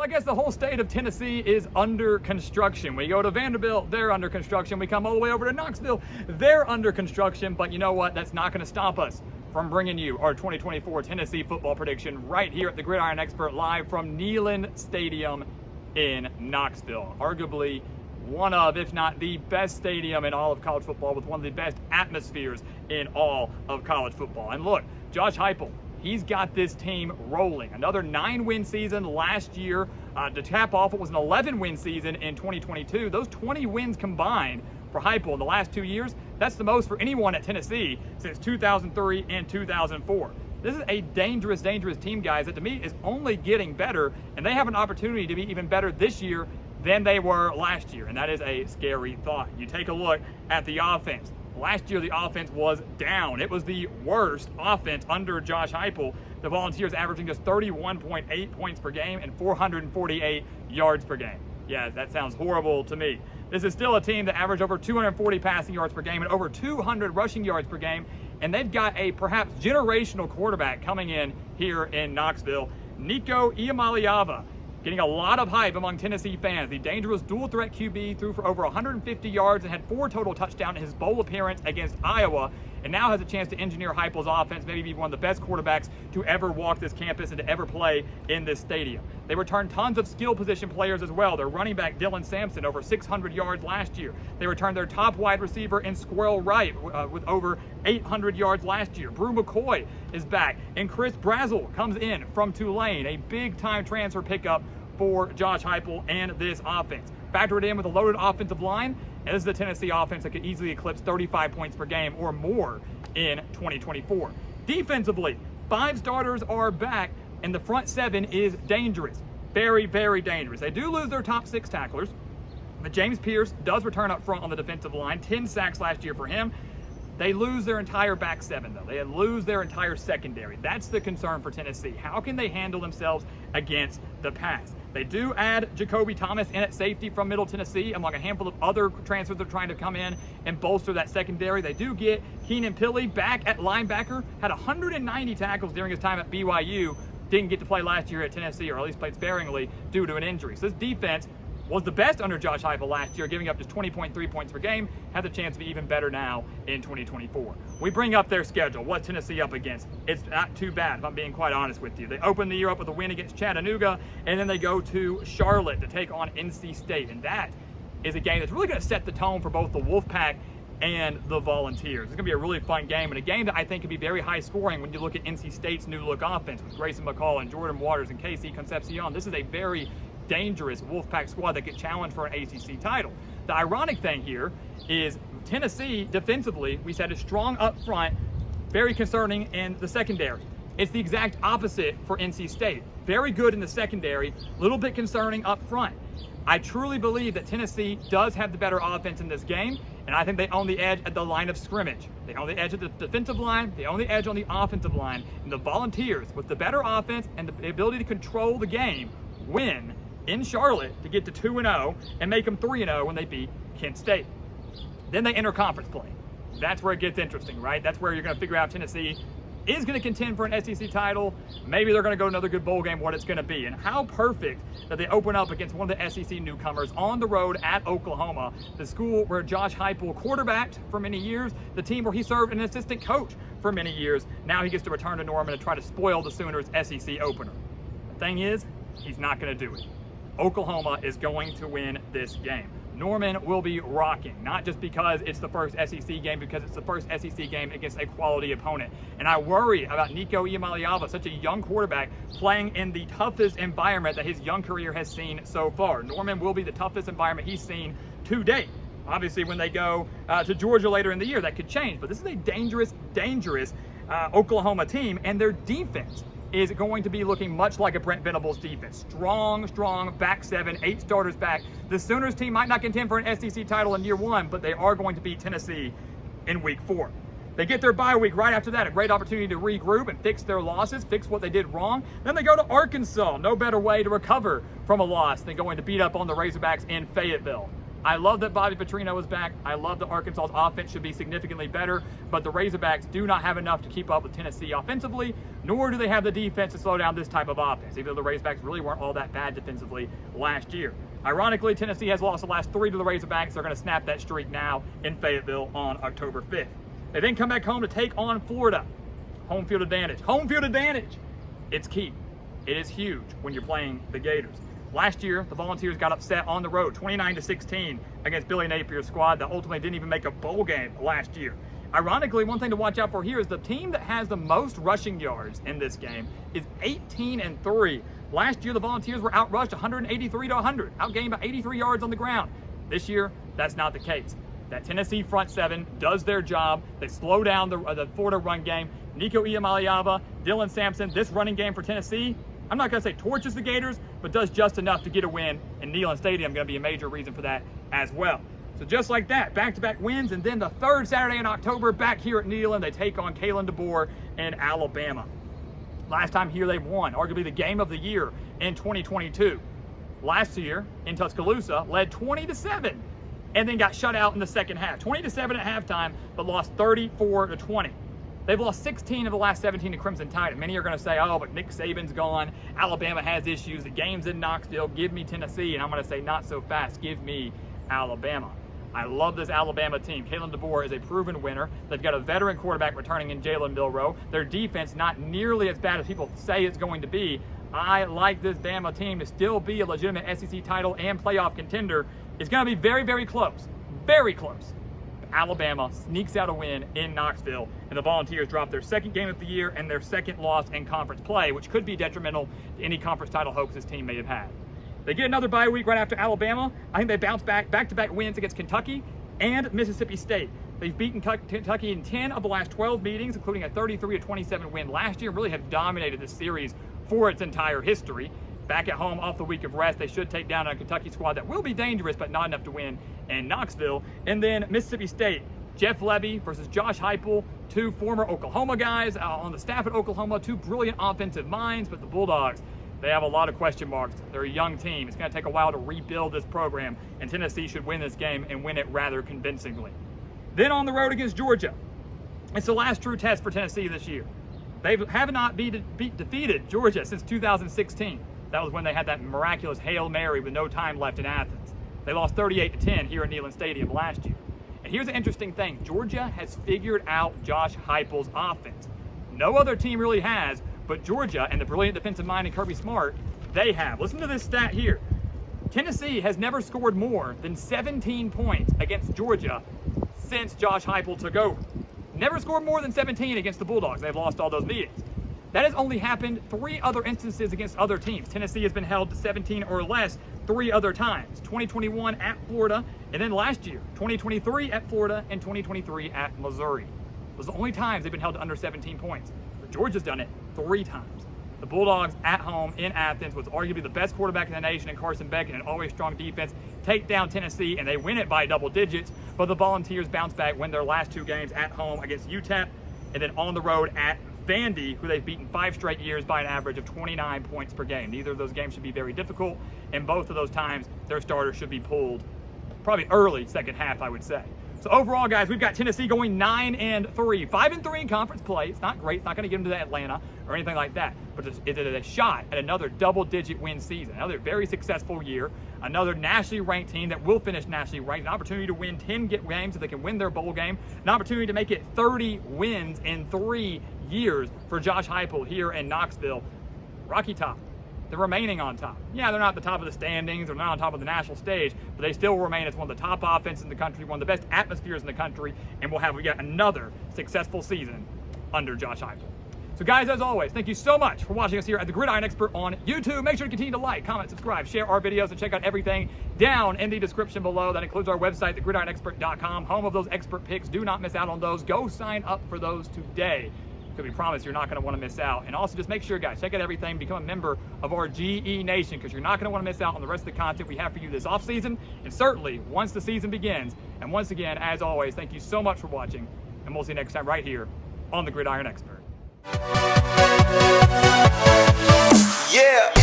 I guess the whole state of Tennessee is under construction. We go to Vanderbilt, they're under construction. We come all the way over to Knoxville, they're under construction. But you know what? That's not going to stop us from bringing you our 2024 Tennessee football prediction right here at the Gridiron Expert, live from Neyland Stadium in Knoxville. Arguably one of, if not the best stadium in all of college football, with one of the best atmospheres in all of college football. And look, Josh Heupel, he's got this team rolling. Another 9-win season last year. To cap off, it was an 11-win season in 2022. Those 20 wins combined for Heupel in the last 2 years, that's the most for anyone at Tennessee since 2003 and 2004. This is a dangerous, dangerous team, guys, that to me is only getting better, and they have an opportunity to be even better this year than they were last year, and that is a scary thought. You take a look at the offense. Last year, the offense was down. It was the worst offense under Josh Heupel. The Volunteers averaging just 31.8 points per game and 448 yards per game. Yeah, that sounds horrible to me. This is still a team that averaged over 240 passing yards per game and over 200 rushing yards per game, and they've got a perhaps generational quarterback coming in here in Knoxville, Nico Iamaleava, getting a lot of hype among Tennessee fans. The dangerous dual-threat QB threw for over 150 yards and had 4 total touchdowns in his bowl appearance against Iowa, and now has a chance to engineer Heupel's offense, maybe be one of the best quarterbacks to ever walk this campus and to ever play in this stadium. They returned tons of skill position players as well. Their running back, Dylan Sampson, over 600 yards last year. They returned their top wide receiver in Squirrel Wright with over 800 yards last year. Brew McCoy is back, and Chris Brazzell comes in from Tulane, a big-time transfer pickup for Josh Heupel and this offense. Factor it in with a loaded offensive line, and this is the Tennessee offense that could easily eclipse 35 points per game or more in 2024. Defensively, 5 starters are back, and the front 7 is dangerous. Very, very dangerous. They do lose their top 6 tacklers, but James Pierce does return up front on the defensive line. 10 sacks last year for him. They lose their entire back 7, though. They lose their entire secondary. That's the concern for Tennessee. How can they handle themselves against the pass? They do add Jacoby Thomas in at safety from Middle Tennessee, among a handful of other transfers that are trying to come in and bolster that secondary. They do get Keenan Pilley back at linebacker, had 190 tackles during his time at BYU. Didn't get to play last year at Tennessee, or at least played sparingly due to an injury. So this defense was the best under Josh Heupel last year, giving up just 20.3 points per game, has a chance to be even better now in 2024. We bring up their schedule. What's Tennessee up against? It's not too bad, if I'm being quite honest with you. They open the year up with a win against Chattanooga, and then they go to Charlotte to take on NC State, and that is a game that's really going to set the tone for both the Wolfpack and the Volunteers. It's going to be a really fun game, and a game that I think could be very high scoring when you look at NC State's new look offense with Grayson McCall and Jordan Waters and Casey Concepcion. This is a very dangerous Wolfpack squad that could challenge for an ACC title. The ironic thing here is Tennessee defensively, we said, is strong up front, very concerning in the secondary. It's the exact opposite for NC State. Very good in the secondary, a little bit concerning up front. I truly believe that Tennessee does have the better offense in this game, and I think they own the edge at the line of scrimmage. They own the edge at the defensive line, they own the edge on the offensive line, and the Volunteers, with the better offense and the ability to control the game, win in Charlotte to get to 2-0 and make them 3-0 when they beat Kent State. Then they enter conference play. That's where it gets interesting, right? That's where you're going to figure out Tennessee is going to contend for an SEC title. Maybe they're going to go to another good bowl game, what it's going to be. And how perfect that they open up against one of the SEC newcomers on the road at Oklahoma, the school where Josh Heupel quarterbacked for many years, the team where he served an assistant coach for many years. Now he gets to return to Norman and try to spoil the Sooners' SEC opener. The thing is, he's not going to do it. Oklahoma is going to win this game. Norman will be rocking, not just because it's the first SEC game, because it's the first SEC game against a quality opponent. And I worry about Nico Iamaleava, such a young quarterback, playing in the toughest environment that his young career has seen so far. Norman will be the toughest environment he's seen to date. Obviously, when they go to Georgia later in the year, that could change. But this is a dangerous, dangerous Oklahoma team, and their defense is going to be looking much like a Brent Venables defense. Strong, strong back 7, 8 starters back. The Sooners team might not contend for an SEC title in year 1, but they are going to beat Tennessee in week 4. They get their bye week right after that, a great opportunity to regroup and fix their losses, fix what they did wrong. Then they go to Arkansas. No better way to recover from a loss than going to beat up on the Razorbacks in Fayetteville. I love that Bobby Petrino is back. I love that Arkansas's offense should be significantly better, but the Razorbacks do not have enough to keep up with Tennessee offensively, nor do they have the defense to slow down this type of offense, even though the Razorbacks really weren't all that bad defensively last year. Ironically, Tennessee has lost the last 3 to the Razorbacks. They're going to snap that streak now in Fayetteville on October 5th. They then come back home to take on Florida. Home field advantage. Home field advantage. It's key. It is huge when you're playing the Gators. Last year, the Volunteers got upset on the road, 29-16 against Billy Napier's squad that ultimately didn't even make a bowl game last year. Ironically, one thing to watch out for here is the team that has the most rushing yards in this game is 18-3. Last year, the Volunteers were outrushed 183-100, outgained by 83 yards on the ground. This year, that's not the case. That Tennessee front seven does their job. They slow down the Florida run game. Nico Iamaleava, Dylan Sampson, this running game for Tennessee, I'm not going to say torches the Gators, but does just enough to get a win. And Neyland Stadium going to be a major reason for that as well. So just like that, back-to-back wins, and then the third Saturday in October, back here at Neyland, they take on Kalen DeBoer and Alabama. Last time here they won, arguably the game of the year in 2022. Last year in Tuscaloosa, led 20-7, and then got shut out in the second half. 20-7 at halftime, but lost 34-20. They've lost 16 of the last 17 to Crimson Tide. And many are going to say, oh, but Nick Saban's gone. Alabama has issues. The game's in Knoxville. Give me Tennessee. And I'm going to say, not so fast. Give me Alabama. I love this Alabama team. Kalen DeBoer is a proven winner. They've got a veteran quarterback returning in Jalen Milroe. Their defense not nearly as bad as people say it's going to be. I like this Bama team to still be a legitimate SEC title and playoff contender. It's going to be very, very close. Very close. Alabama sneaks out a win in Knoxville, and the Volunteers drop their second game of the year and their second loss in conference play, which could be detrimental to any conference title hopes this team may have had. They get another bye week right after Alabama. I think they bounce back-to-back wins against Kentucky and Mississippi State. They've beaten Kentucky in 10 of the last 12 meetings, including a 33-27 win last year, and really have dominated this series for its entire history. Back at home off the week of rest, they should take down a Kentucky squad that will be dangerous, but not enough to win in Knoxville. And then Mississippi State, Jeff Levy versus Josh Heupel, 2 former Oklahoma guys on the staff at Oklahoma, 2 brilliant offensive minds, but the Bulldogs, they have a lot of question marks. They're a young team. It's going to take a while to rebuild this program, and Tennessee should win this game and win it rather convincingly. Then on the road against Georgia, it's the last true test for Tennessee this year. They have not defeated Georgia since 2016. That was when they had that miraculous Hail Mary with no time left in Athens. They lost 38-10 here at Neyland Stadium last year. And here's the interesting thing. Georgia has figured out Josh Heupel's offense. No other team really has, but Georgia and the brilliant defensive mind in Kirby Smart, they have. Listen to this stat here. Tennessee has never scored more than 17 points against Georgia since Josh Heupel took over. Never scored more than 17 against the Bulldogs. They've lost all those meetings. That has only happened 3 other instances against other teams. Tennessee has been held to 17 or less 3 other times. 2021 at Florida, and then last year, 2023 at Florida, and 2023 at Missouri. Those are the only times they've been held to under 17 points. But Georgia's done it 3 times. The Bulldogs at home in Athens with arguably the best quarterback in the nation in Carson Beck and an always strong defense take down Tennessee, and they win it by double digits. But the Volunteers bounce back, win their last 2 games at home against UTEP, and then on the road at Vandy, who they've beaten 5 straight years by an average of 29 points per game. Neither of those games should be very difficult, and both of those times their starters should be pulled probably early second half, I would say. So overall, guys, we've got Tennessee going 9-3, 5-3 in conference play. It's not great. It's not going to get them to Atlanta or anything like that. But it's a shot at another double-digit win season. Another very successful year. Another nationally ranked team that will finish nationally ranked. An opportunity to win 10 games if they can win their bowl game. An opportunity to make it 30 wins in 3 years for Josh Heupel here in Knoxville. Rocky Top. They're remaining on top. Yeah, they're not at the top of the standings, they're not on top of the national stage, but they still remain as one of the top offenses in the country, one of the best atmospheres in the country, and we got another successful season under Josh Heupel. So guys, as always, thank you so much for watching us here at the Gridiron Expert on YouTube. Make sure to continue to like, comment, subscribe, share our videos, and check out everything down in the description below. That includes our website, thegridironexpert.com, home of those expert picks. Do not miss out on those. Go sign up for those today, because we promise you're not going to want to miss out. And also just make sure, guys, check out everything, become a member of our GE Nation, because you're not going to want to miss out on the rest of the content we have for you this offseason, and certainly once the season begins. And once again, as always, thank you so much for watching, and we'll see you next time right here on the Gridiron Expert. Yeah.